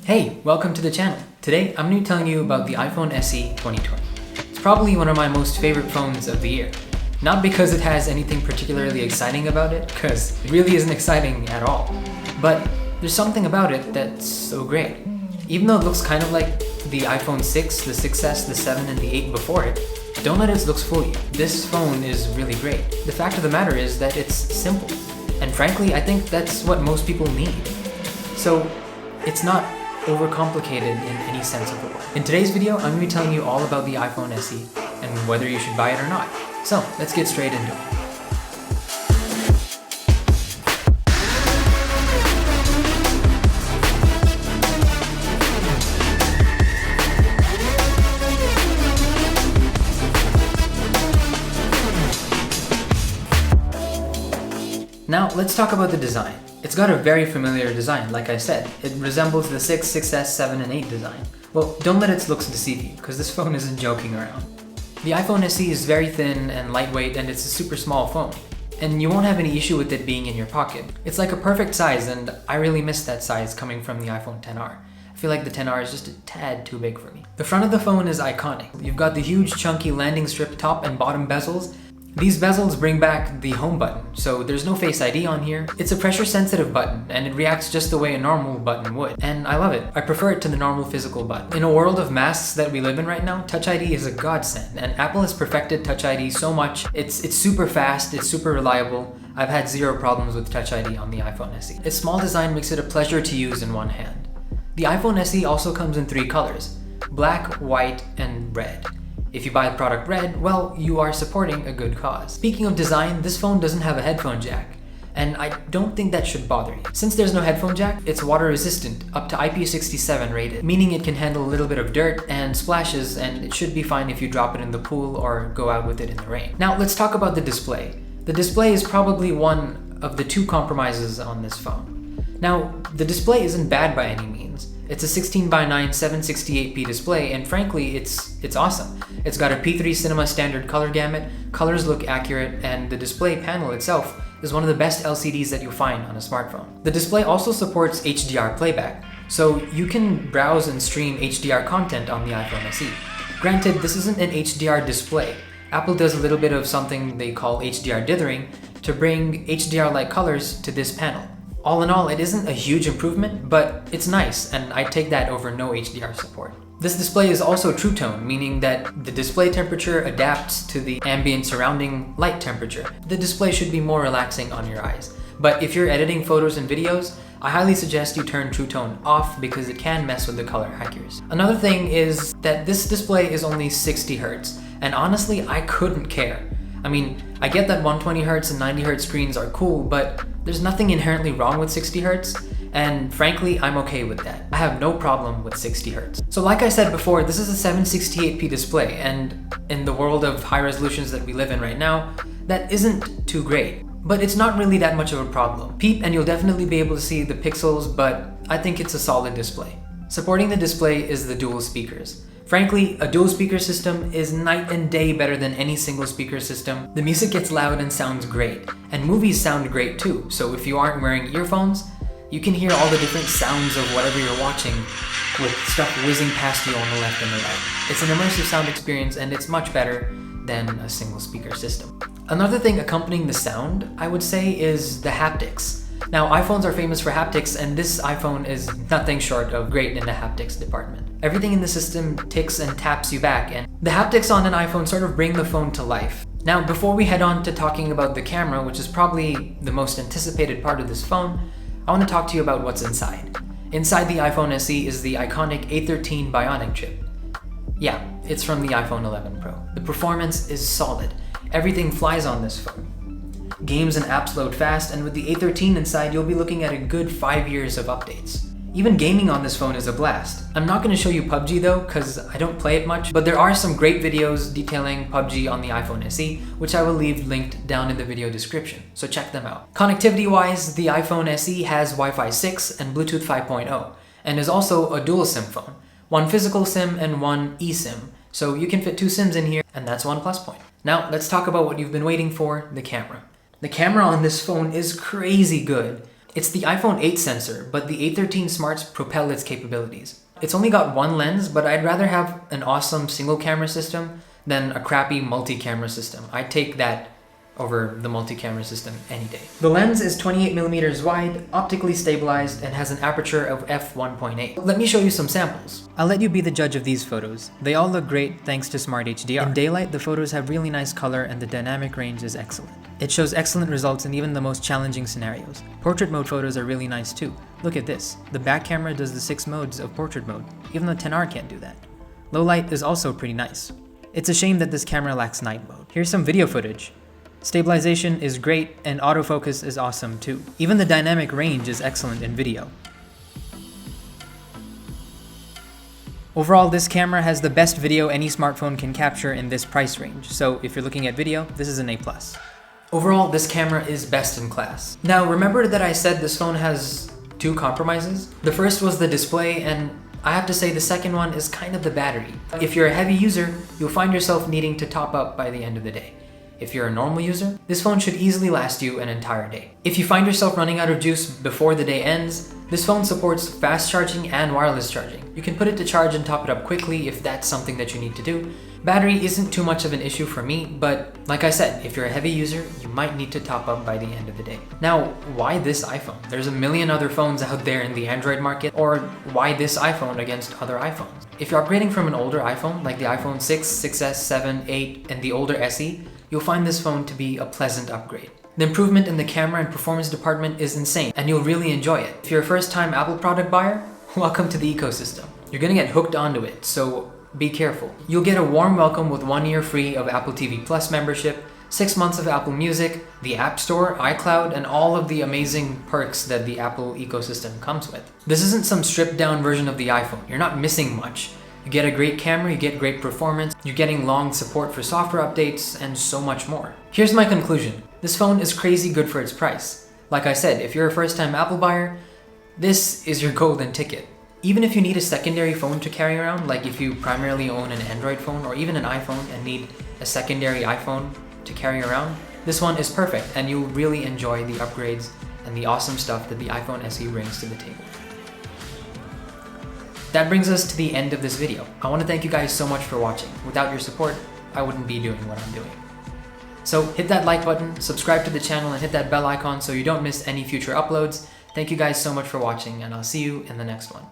Hey, welcome to the channel. Today I'm going to be telling you about the iPhone SE 2020. It's probably one of my most favorite phones of the year. Not because it has anything particularly exciting about it, because it really isn't exciting at all. But there's something about it that's so great. Even though it looks kind of like the iPhone 6, the 6S, the 7, and the 8 before it, don't let its looks fool you. This phone is really great. The fact of the matter is that it's simple. And frankly, I think that's what most people need. So, it's not overcomplicated in any sense of the word. In today's video, I'm going to be telling you all about the iPhone SE and whether you should buy it or not. So, let's get straight into it. Now, let's talk about the design. It's got a very familiar design, like I said. It resembles the 6, 6S, 7, and 8 design. Well, don't let its looks deceive you, because this phone isn't joking around. The iPhone SE is very thin and lightweight, and it's a super small phone. And you won't have any issue with it being in your pocket. It's like a perfect size, and I really miss that size coming from the iPhone XR. I feel like the XR is just a tad too big for me. The front of the phone is iconic. You've got the huge chunky landing strip top and bottom bezels. These bezels bring back the home button, so there's no Face ID on here. It's a pressure sensitive button, and it reacts just the way a normal button would. And I love it. I prefer it to the normal physical button. In a world of masks that we live in right now, Touch ID is a godsend, and Apple has perfected Touch ID so much. It's super fast, it's super reliable. I've had zero problems with Touch ID on the iPhone SE. Its small design makes it a pleasure to use in one hand. The iPhone SE also comes in 3 colors: black, white, and red. If you buy the product red, well, you are supporting a good cause. Speaking of design, this phone doesn't have a headphone jack, and I don't think that should bother you. Since there's no headphone jack, it's water resistant, up to IP67 rated, meaning it can handle a little bit of dirt and splashes, and it should be fine if you drop it in the pool or go out with it in the rain. Now, let's talk about the display. The display is probably one of the 2 compromises on this phone. Now, the display isn't bad by any means. It's a 16:9 768p display, and frankly, it's awesome. It's got a P3 Cinema standard color gamut, colors look accurate, and the display panel itself is one of the best LCDs that you'll find on a smartphone. The display also supports HDR playback, so you can browse and stream HDR content on the iPhone SE. Granted, this isn't an HDR display. Apple does a little bit of something they call HDR dithering to bring HDR-like colors to this panel. All in all, it isn't a huge improvement, but it's nice, and I take that over no HDR support. This display is also True Tone, meaning that the display temperature adapts to the ambient surrounding light temperature. The display should be more relaxing on your eyes. But if you're editing photos and videos, I highly suggest you turn True Tone off because it can mess with the color accuracy. Another thing is that this display is only 60 Hz, and honestly, I couldn't care. I mean, I get that 120Hz and 90Hz screens are cool, but there's nothing inherently wrong with 60Hz, and frankly, I'm okay with that. I have no problem with 60Hz. So like I said before, this is a 768p display, and in the world of high resolutions that we live in right now, that isn't too great. But it's not really that much of a problem. Peep and you'll definitely be able to see the pixels, but I think it's a solid display. Supporting the display is the dual speakers. Frankly, a dual speaker system is night and day better than any single speaker system. The music gets loud and sounds great, and movies sound great too, so if you aren't wearing earphones, you can hear all the different sounds of whatever you're watching with stuff whizzing past you on the left and the right. It's an immersive sound experience, and it's much better than a single speaker system. Another thing accompanying the sound, I would say, is the haptics. Now, iPhones are famous for haptics, and this iPhone is nothing short of great in the haptics department. Everything in the system ticks and taps you back, and the haptics on an iPhone sort of bring the phone to life. Now, before we head on to talking about the camera, which is probably the most anticipated part of this phone, I want to talk to you about what's inside. Inside the iPhone SE is the iconic A13 Bionic chip. Yeah, it's from the iPhone 11 Pro. The performance is solid. Everything flies on this phone. Games and apps load fast, and with the A13 inside, you'll be looking at a good 5 years of updates. Even gaming on this phone is a blast. I'm not going to show you PUBG though, because I don't play it much, but there are some great videos detailing PUBG on the iPhone SE, which I will leave linked down in the video description, so check them out. Connectivity-wise, the iPhone SE has Wi-Fi 6 and Bluetooth 5.0, and is also a dual SIM phone. One physical SIM and one eSIM, so you can fit 2 SIMs in here, and that's one plus point. Now, let's talk about what you've been waiting for, the camera. The camera on this phone is crazy good. It's the iPhone 8 sensor, but the 813 Smarts propel its capabilities. It's only got one lens, but I'd rather have an awesome single camera system than a crappy multi-camera system. I'd take that over the multi-camera system any day. The lens is 28mm wide, optically stabilized, and has an aperture of f1.8. Let me show you some samples. I'll let you be the judge of these photos. They all look great thanks to Smart HDR. In daylight, the photos have really nice color and the dynamic range is excellent. It shows excellent results in even the most challenging scenarios. Portrait mode photos are really nice too. Look at this. The back camera does the 6 modes of portrait mode, even though 10R can't do that. Low light is also pretty nice. It's a shame that this camera lacks night mode. Here's some video footage. Stabilization is great and autofocus is awesome too. Even the dynamic range is excellent in video. Overall, this camera has the best video any smartphone can capture in this price range, so if you're looking at video, this is an A+. Overall, this camera is best in class. Now, remember that I said this phone has 2 compromises? The first was the display, and I have to say the second one is kind of the battery. If you're a heavy user, you'll find yourself needing to top up by the end of the day. If you're a normal user, this phone should easily last you an entire day. If you find yourself running out of juice before the day ends, this phone supports fast charging and wireless charging. You can put it to charge and top it up quickly if that's something that you need to do. Battery isn't too much of an issue for me, but like I said, if you're a heavy user, you might need to top up by the end of the day. Now, why this iPhone? There's a million other phones out there in the Android market, or why this iPhone against other iPhones? If you're upgrading from an older iPhone, like the iPhone 6, 6S, 7, 8, and the older SE, you'll find this phone to be a pleasant upgrade. The improvement in the camera and performance department is insane, and you'll really enjoy it. If you're a first-time Apple product buyer, welcome to the ecosystem. You're gonna get hooked onto it, so be careful. You'll get a warm welcome with 1 year free of Apple TV Plus membership, 6 months of Apple Music, the App Store, iCloud, and all of the amazing perks that the Apple ecosystem comes with. This isn't some stripped-down version of the iPhone. You're not missing much. You get a great camera, you get great performance, you're getting long support for software updates, and so much more. Here's my conclusion. This phone is crazy good for its price. Like I said, if you're a first-time Apple buyer, this is your golden ticket. Even if you need a secondary phone to carry around, like if you primarily own an Android phone or even an iPhone and need a secondary iPhone to carry around, this one is perfect and you'll really enjoy the upgrades and the awesome stuff that the iPhone SE brings to the table. That brings us to the end of this video. I want to thank you guys so much for watching. Without your support, I wouldn't be doing what I'm doing. So hit that like button, subscribe to the channel, and hit that bell icon so you don't miss any future uploads. Thank you guys so much for watching, and I'll see you in the next one.